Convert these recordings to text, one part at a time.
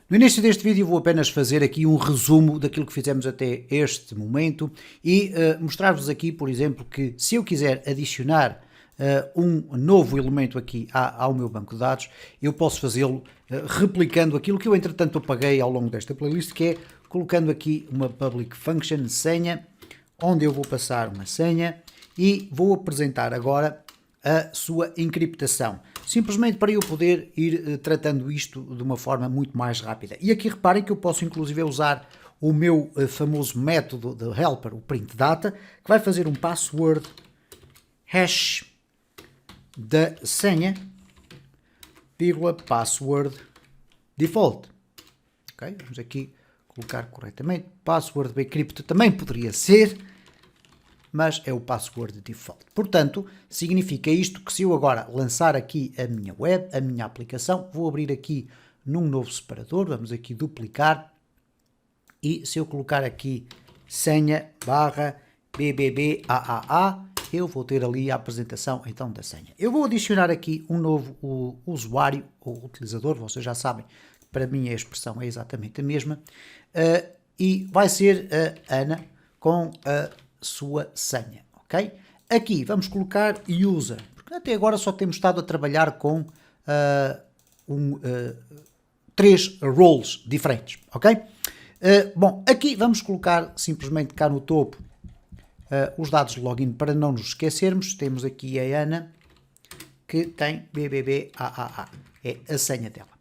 No início deste vídeo vou apenas fazer aqui um resumo daquilo que fizemos até este momento e mostrar-vos aqui, por exemplo, que se eu quiser adicionar um novo elemento aqui ao meu banco de dados, eu posso fazê-lo replicando aquilo que eu entretanto apaguei ao longo desta playlist, que é colocando aqui uma public function senha, onde eu vou passar uma senha e vou apresentar agora a sua encriptação, simplesmente para eu poder ir tratando isto de uma forma muito mais rápida. E aqui reparem que eu posso inclusive usar o meu famoso método de helper, o print data, que vai fazer um password hash da senha, vírgula, password default. Ok, vamos aqui colocar corretamente. Password bcrypt também poderia ser, mas é o password default. Portanto, significa isto que se eu agora lançar aqui a minha web, a minha aplicação, vou abrir aqui num novo separador, vamos aqui duplicar, e se eu colocar aqui senha barra bbbaa, eu vou ter ali a apresentação então da senha. Eu vou adicionar aqui um novo usuário ou utilizador, vocês já sabem, para mim a expressão é exatamente a mesma, e vai ser a Ana com a sua senha, ok? Aqui vamos colocar user, porque até agora só temos estado a trabalhar com 3 roles diferentes, ok? Bom, aqui vamos colocar simplesmente cá no topo os dados de login para não nos esquecermos. Temos aqui a Ana, que tem bbbaa, é a senha dela.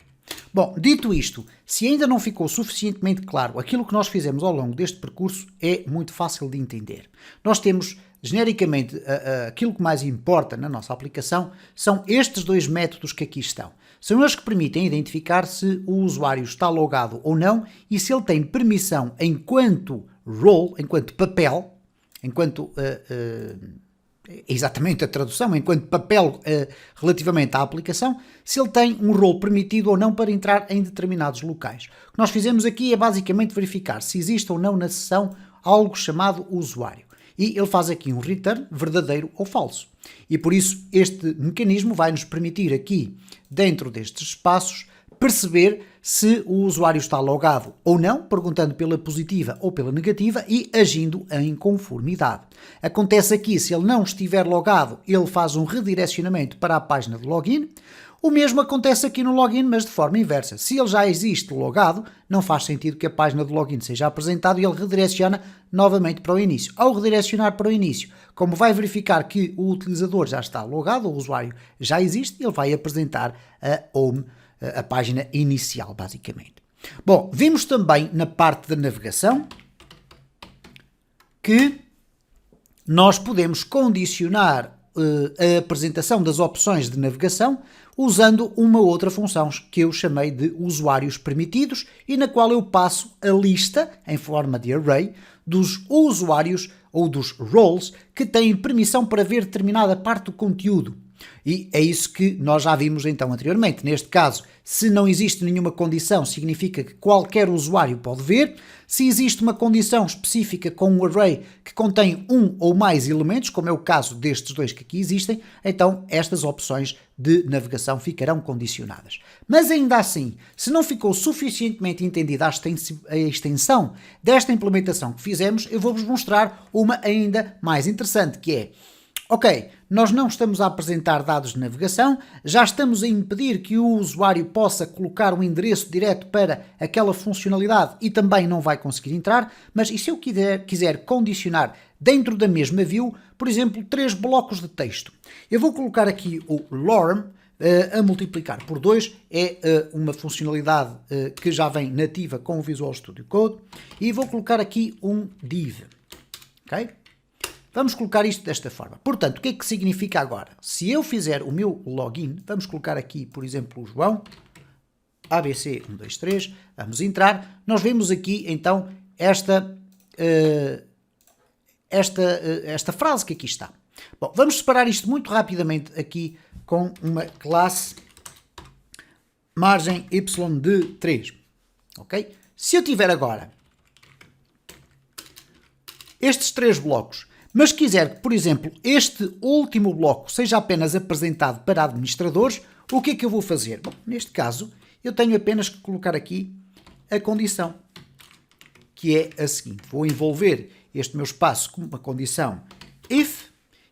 Bom, dito isto, se ainda não ficou suficientemente claro aquilo que nós fizemos ao longo deste percurso, é muito fácil de entender. Nós temos, genericamente, aquilo que mais importa na nossa aplicação são estes dois métodos que aqui estão. São eles que permitem identificar se o usuário está logado ou não e se ele tem permissão enquanto role, enquanto papel, enquanto... exatamente a tradução, enquanto papel relativamente à aplicação, se ele tem um role permitido ou não para entrar em determinados locais. O que nós fizemos aqui é basicamente verificar se existe ou não na sessão algo chamado usuário. E ele faz aqui um return verdadeiro ou falso. E por isso este mecanismo vai nos permitir aqui, dentro destes espaços, perceber se o usuário está logado ou não, perguntando pela positiva ou pela negativa e agindo em conformidade. Acontece aqui, se ele não estiver logado, ele faz um redirecionamento para a página de login. O mesmo acontece aqui no login, mas de forma inversa. Se ele já existe logado, não faz sentido que a página de login seja apresentada e ele redireciona novamente para o início. Ao redirecionar para o início, como vai verificar que o utilizador já está logado, o usuário já existe, ele vai apresentar a home, a página inicial, basicamente. Bom, vimos também na parte da navegação que nós podemos condicionar a apresentação das opções de navegação usando uma outra função que eu chamei de usuários permitidos e na qual eu passo a lista, em forma de array, dos usuários ou dos roles que têm permissão para ver determinada parte do conteúdo. E é isso que nós já vimos então anteriormente. Neste caso, se não existe nenhuma condição, significa que qualquer usuário pode ver. Se existe uma condição específica com um array que contém um ou mais elementos, como é o caso destes dois que aqui existem, então estas opções de navegação ficarão condicionadas. Mas ainda assim, se não ficou suficientemente entendida a extensão desta implementação que fizemos, eu vou-vos mostrar uma ainda mais interessante, que é: ok, nós não estamos a apresentar dados de navegação, já estamos a impedir que o usuário possa colocar um endereço direto para aquela funcionalidade e também não vai conseguir entrar, mas e se eu quiser condicionar dentro da mesma view, por exemplo, 3 blocos de texto? Eu vou colocar aqui o lorem a multiplicar por 2, é uma funcionalidade que já vem nativa com o Visual Studio Code, e vou colocar aqui um div, ok? Vamos colocar isto desta forma. Portanto, o que é que significa agora? Se eu fizer o meu login, vamos colocar aqui, por exemplo, o João, ABC123, vamos entrar, nós vemos aqui, então, esta frase que aqui está. Bom, vamos separar isto muito rapidamente aqui com uma classe margem y de 3, ok? Se eu tiver agora estes 3 blocos, mas quiser que, por exemplo, este último bloco seja apenas apresentado para administradores, o que é que eu vou fazer? Bom, neste caso, eu tenho apenas que colocar aqui a condição, que é a seguinte. Vou envolver este meu espaço com uma condição if,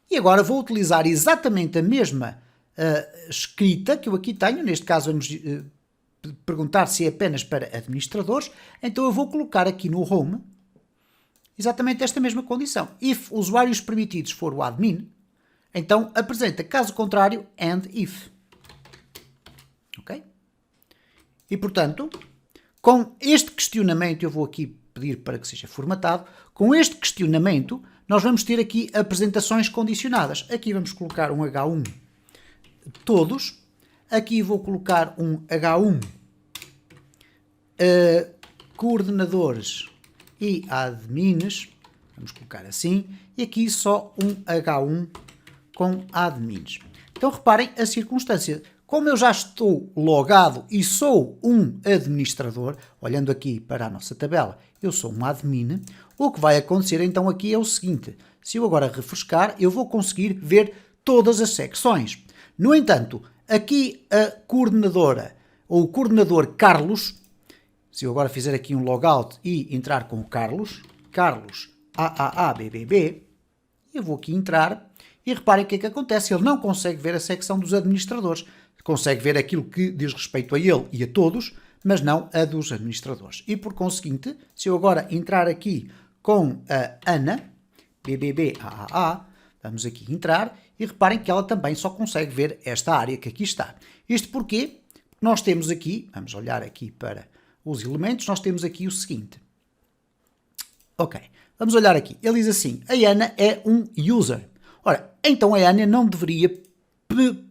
e agora vou utilizar exatamente a mesma escrita que eu aqui tenho. Neste caso vamos perguntar se é apenas para administradores, então eu vou colocar aqui no home exatamente esta mesma condição. If usuários permitidos for o admin, então apresenta, caso contrário, and if. Ok? E portanto, com este questionamento, eu vou aqui pedir para que seja formatado, com este questionamento nós vamos ter aqui apresentações condicionadas. Aqui vamos colocar um H1 todos, aqui vou colocar um H1 coordenadores e admins, vamos colocar assim, e aqui só um H1 com admins. Então reparem a circunstância, como eu já estou logado e sou um administrador, olhando aqui para a nossa tabela, eu sou um admin, o que vai acontecer então aqui é o seguinte, se eu agora refrescar, eu vou conseguir ver todas as secções. No entanto, aqui a coordenadora, ou o coordenador Carlos, se eu agora fizer aqui um logout e entrar com o Carlos AAABBB, eu vou aqui entrar e reparem o que é que acontece, ele não consegue ver a secção dos administradores, consegue ver aquilo que diz respeito a ele e a todos, mas não a dos administradores. E por conseguinte, se eu agora entrar aqui com a Ana, BBB AAA, vamos aqui entrar e reparem que ela também só consegue ver esta área que aqui está. Isto porque nós temos aqui, vamos olhar aqui para os elementos, nós temos aqui o seguinte. Ok, vamos olhar aqui. Ele diz assim, a Ana é um user. Ora, então a Ana não deveria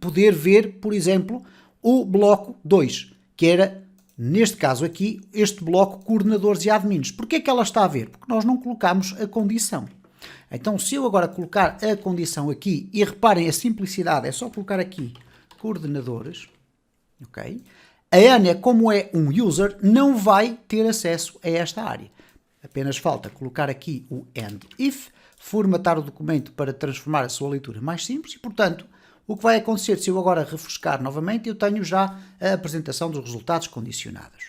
poder ver, por exemplo, o bloco 2, que era, neste caso aqui, este bloco coordenadores e admins. Porquê é que ela está a ver? Porque nós não colocamos a condição. Então, se eu agora colocar a condição aqui, e reparem a simplicidade, é só colocar aqui coordenadores, ok? A Ana, como é um user, não vai ter acesso a esta área. Apenas falta colocar aqui o and if, formatar o documento para transformar a sua leitura mais simples e, portanto, o que vai acontecer se eu agora refrescar novamente, eu tenho já a apresentação dos resultados condicionados.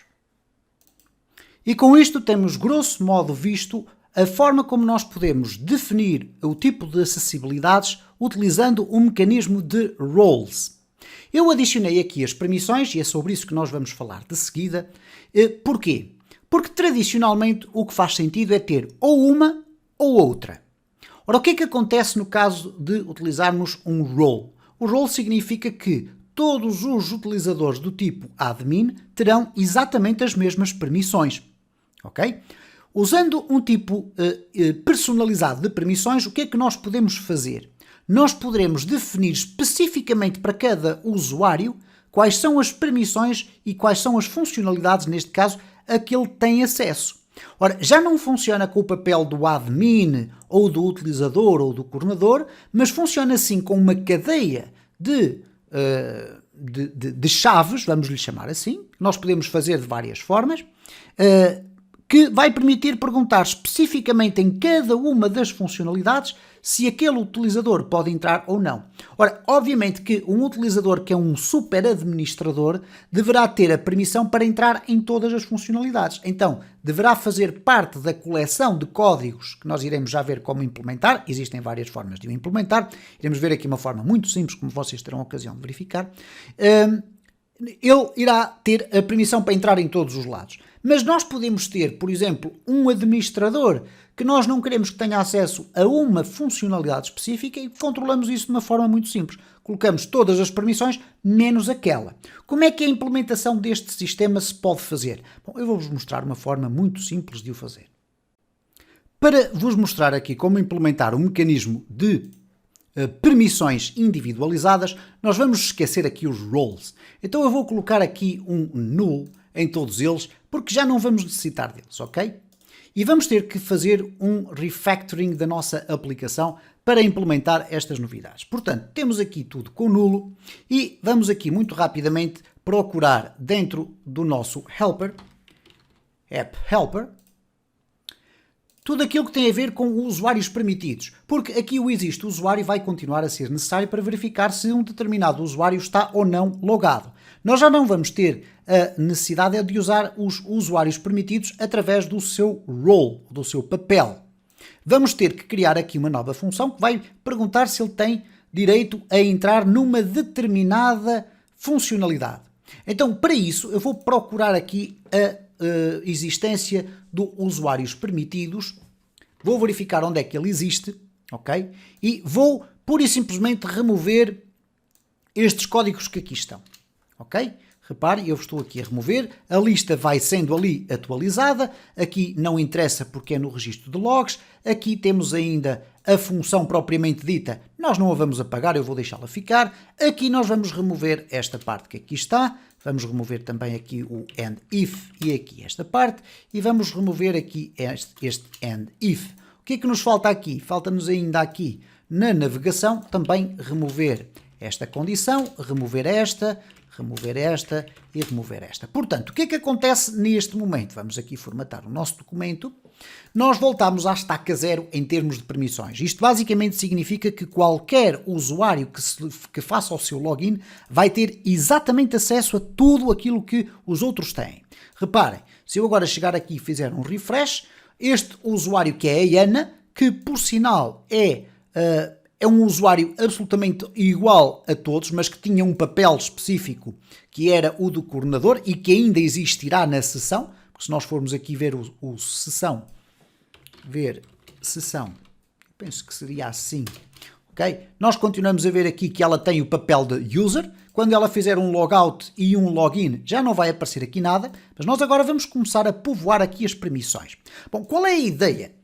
E com isto temos, grosso modo, visto a forma como nós podemos definir o tipo de acessibilidades utilizando o mecanismo de roles. Eu adicionei aqui as permissões e é sobre isso que nós vamos falar de seguida. Porquê? Porque tradicionalmente o que faz sentido é ter ou uma ou outra. Ora, o que é que acontece no caso de utilizarmos um role? O role significa que todos os utilizadores do tipo admin terão exatamente as mesmas permissões. Ok? Usando um tipo personalizado de permissões, o que é que nós podemos fazer? Nós poderemos definir especificamente para cada usuário quais são as permissões e quais são as funcionalidades, neste caso, a que ele tem acesso. Ora, já não funciona com o papel do admin, ou do utilizador, ou do coordenador, mas funciona assim com uma cadeia de chaves, vamos lhe chamar assim, nós podemos fazer de várias formas, que vai permitir perguntar especificamente em cada uma das funcionalidades se aquele utilizador pode entrar ou não. Ora, obviamente que um utilizador que é um super administrador deverá ter a permissão para entrar em todas as funcionalidades. Então, deverá fazer parte da coleção de códigos que nós iremos já ver como implementar. Existem várias formas de o implementar. Iremos ver aqui uma forma muito simples, como vocês terão a ocasião de verificar. Ele irá ter a permissão para entrar em todos os lados. Mas nós podemos ter, por exemplo, um administrador que nós não queremos que tenha acesso a uma funcionalidade específica e controlamos isso de uma forma muito simples. Colocamos todas as permissões, menos aquela. Como é que a implementação deste sistema se pode fazer? Bom, eu vou-vos mostrar uma forma muito simples de o fazer. Para vos mostrar aqui como implementar um mecanismo de permissões individualizadas, nós vamos esquecer aqui os roles. Então eu vou colocar aqui um null em todos eles, porque já não vamos necessitar deles, ok? E vamos ter que fazer um refactoring da nossa aplicação para implementar estas novidades. Portanto, temos aqui tudo com nulo e vamos aqui muito rapidamente procurar dentro do nosso helper, app helper, tudo aquilo que tem a ver com usuários permitidos, porque aqui o existe usuário vai continuar a ser necessário para verificar se um determinado usuário está ou não logado. Nós já não vamos ter a necessidade de usar os usuários permitidos através do seu role, do seu papel. Vamos ter que criar aqui uma nova função que vai perguntar se ele tem direito a entrar numa determinada funcionalidade. Então, para isso, eu vou procurar aqui a existência do usuários permitidos, vou verificar onde é que ele existe, ok? E vou, pura e simplesmente, remover estes códigos que aqui estão, ok? Repare, eu estou aqui a remover, a lista vai sendo ali atualizada, aqui não interessa porque é no registro de logs, aqui temos ainda a função propriamente dita, nós não a vamos apagar, eu vou deixá-la ficar, aqui nós vamos remover esta parte que aqui está, vamos remover também aqui o end if e aqui esta parte, e vamos remover aqui este end if. O que é que nos falta aqui? Falta-nos ainda aqui na navegação também remover esta condição, remover esta e remover esta. Portanto, o que é que acontece neste momento? Vamos aqui formatar o nosso documento. Nós voltamos à estaca 0 em termos de permissões. Isto basicamente significa que qualquer usuário que faça o seu login vai ter exatamente acesso a tudo aquilo que os outros têm. Reparem, se eu agora chegar aqui e fizer um refresh, este usuário que é a Ana, que por sinal é um usuário absolutamente igual a todos, mas que tinha um papel específico que era o do coordenador e que ainda existirá na sessão, porque se nós formos aqui ver o sessão, penso que seria assim, ok? Nós continuamos a ver aqui que ela tem o papel de user, quando ela fizer um logout e um login já não vai aparecer aqui nada, mas nós agora vamos começar a povoar aqui as permissões. Bom, qual é a ideia?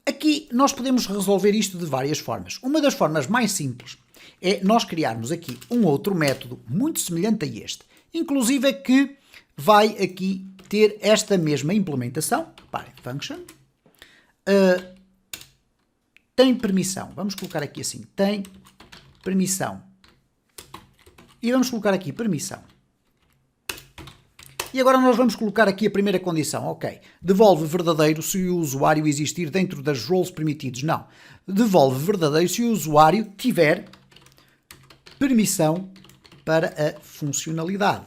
Aqui nós podemos resolver isto de várias formas. Uma das formas mais simples é nós criarmos aqui um outro método muito semelhante a este, inclusive é que vai aqui ter esta mesma implementação. Reparem, function, tem permissão, vamos colocar aqui assim, tem permissão, e vamos colocar aqui permissão. E agora nós vamos colocar aqui a primeira condição, ok, devolve verdadeiro se o usuário existir dentro das roles permitidos. Não, devolve verdadeiro se o usuário tiver permissão para a funcionalidade.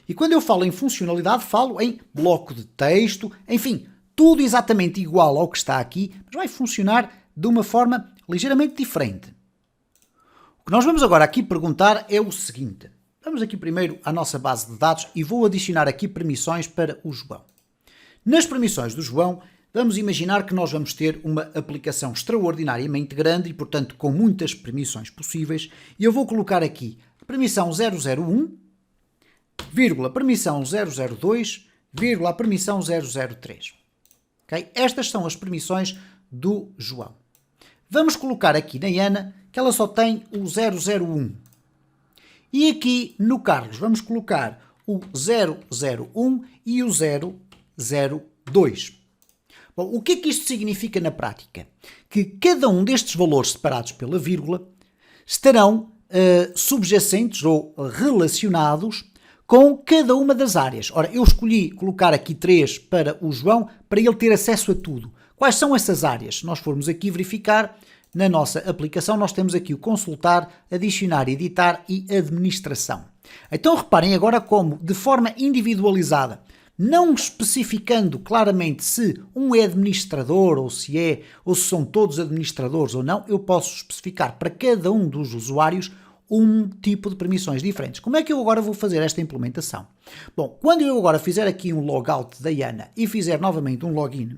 E quando eu falo em funcionalidade, falo em bloco de texto, enfim, tudo exatamente igual ao que está aqui, mas vai funcionar de uma forma ligeiramente diferente. O que nós vamos agora aqui perguntar é o seguinte. Vamos aqui primeiro à nossa base de dados e vou adicionar aqui permissões para o João. Nas permissões do João, vamos imaginar que nós vamos ter uma aplicação extraordinariamente grande e, portanto, com muitas permissões possíveis. E eu vou colocar aqui permissão 001, vírgula, permissão 002, vírgula, permissão 003. Okay? Estas são as permissões do João. Vamos colocar aqui na Ana que ela só tem o 001. E aqui no Carlos vamos colocar o 001 e o 002. Bom, o que é que isto significa na prática? Que cada um destes valores separados pela vírgula estarão subjacentes ou relacionados com cada uma das áreas. Ora, eu escolhi colocar aqui 3 para o João, para ele ter acesso a tudo. Quais são essas áreas? Se nós formos aqui verificar, na nossa aplicação nós temos aqui o consultar, adicionar, editar e administração. Então reparem agora como, de forma individualizada, não especificando claramente se um é administrador ou se são todos administradores ou não, eu posso especificar para cada um dos usuários um tipo de permissões diferentes. Como é que eu agora vou fazer esta implementação? Bom, quando eu agora fizer aqui um logout da Ana e fizer novamente um login,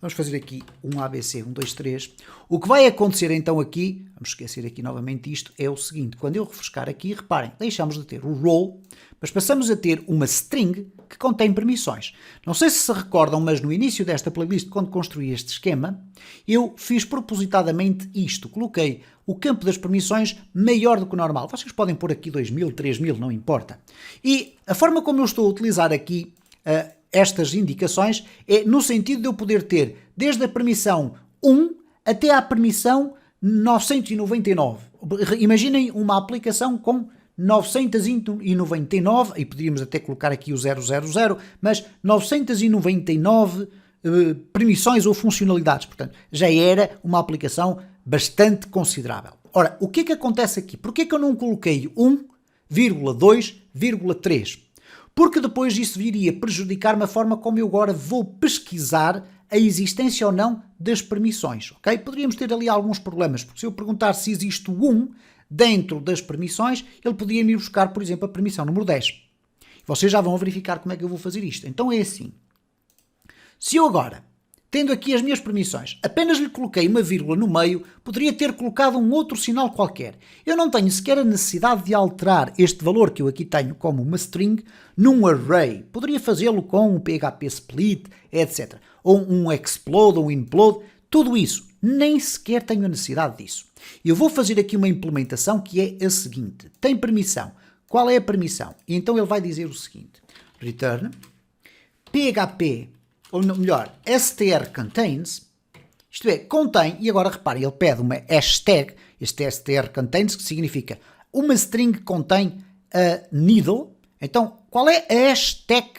vamos fazer aqui um ABC, 1, 2, 3. O que vai acontecer então aqui, vamos esquecer aqui novamente isto, é o seguinte. Quando eu refrescar aqui, reparem, deixamos de ter o role, mas passamos a ter uma string que contém permissões. Não sei se se recordam, mas no início desta playlist, quando construí este esquema, eu fiz propositadamente isto. Coloquei o campo das permissões maior do que o normal. Vocês podem pôr aqui 2000, 3000, não importa. E a forma como eu estou a utilizar aqui estas indicações é no sentido de eu poder ter desde a permissão 1 até à permissão 999. Imaginem uma aplicação com 999, e poderíamos até colocar aqui o 000, mas 999 permissões ou funcionalidades. Portanto, já era uma aplicação bastante considerável. Ora, o que é que acontece aqui? Porquê é que eu não coloquei 1,2,3? Porque depois isso viria prejudicar-me a forma como eu agora vou pesquisar a existência ou não das permissões, ok? Poderíamos ter ali alguns problemas, porque se eu perguntar se existe o 1 dentro das permissões, ele podia me buscar, por exemplo, a permissão número 10. Vocês já vão verificar como é que eu vou fazer isto. Então é assim. Se eu agora, tendo aqui as minhas permissões, apenas lhe coloquei uma vírgula no meio, poderia ter colocado um outro sinal qualquer. Eu não tenho sequer a necessidade de alterar este valor que eu aqui tenho como uma string num array. Poderia fazê-lo com um PHP split, etc. Ou um explode ou um implode. Tudo isso. Nem sequer tenho a necessidade disso. Eu vou fazer aqui uma implementação que é a seguinte. Tem permissão. Qual é a permissão? E então ele vai dizer o seguinte. Return PHP, ou melhor, str contains, isto é, contém, e agora reparem, ele pede uma hashtag, este str contains, que significa uma string contém a needle. Então, qual é a hashtag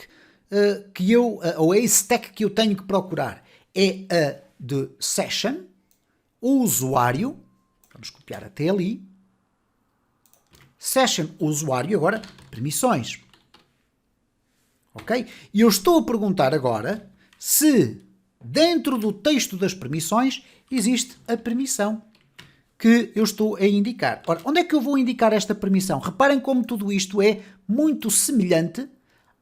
ou a stack que eu tenho que procurar? É a de session, o usuário, vamos copiar até ali, session, usuário, agora permissões. Ok? E eu estou a perguntar agora se dentro do texto das permissões existe a permissão que eu estou a indicar. Ora, onde é que eu vou indicar esta permissão? Reparem como tudo isto é muito semelhante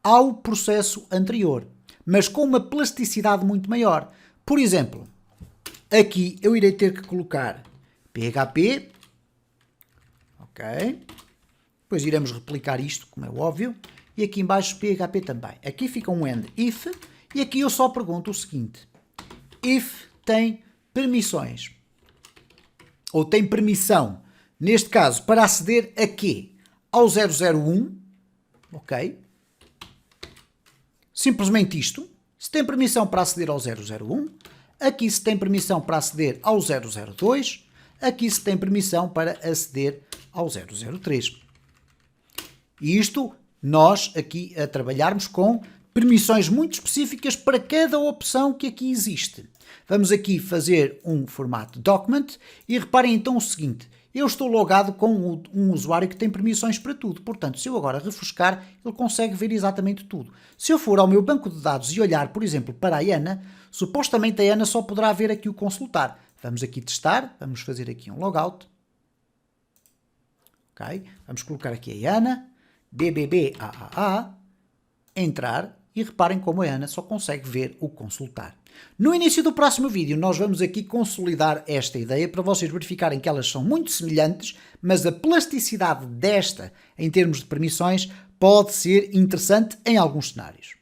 ao processo anterior, mas com uma plasticidade muito maior. Por exemplo, aqui eu irei ter que colocar PHP, ok? Depois iremos replicar isto, como é óbvio, e aqui em baixo PHP também. Aqui fica um end if, e aqui eu só pergunto o seguinte, if tem permissões, ou tem permissão, neste caso, para aceder a quê? Ao 001, ok? Simplesmente isto. Se tem permissão para aceder ao 001, aqui se tem permissão para aceder ao 002, aqui se tem permissão para aceder ao 003. E isto, nós aqui a trabalharmos com permissões muito específicas para cada opção que aqui existe. Vamos aqui fazer um formato document e reparem então o seguinte, eu estou logado com um usuário que tem permissões para tudo, portanto, se eu agora refrescar, ele consegue ver exatamente tudo. Se eu for ao meu banco de dados e olhar, por exemplo, para a Ana, supostamente a Ana só poderá ver aqui o consultar. Vamos aqui testar, vamos fazer aqui um logout. Ok, vamos colocar aqui a Ana, BBBAAA, entrar e reparem como a Ana só consegue ver o consultar. No início do próximo vídeo nós vamos aqui consolidar esta ideia para vocês verificarem que elas são muito semelhantes, mas a plasticidade desta em termos de permissões pode ser interessante em alguns cenários.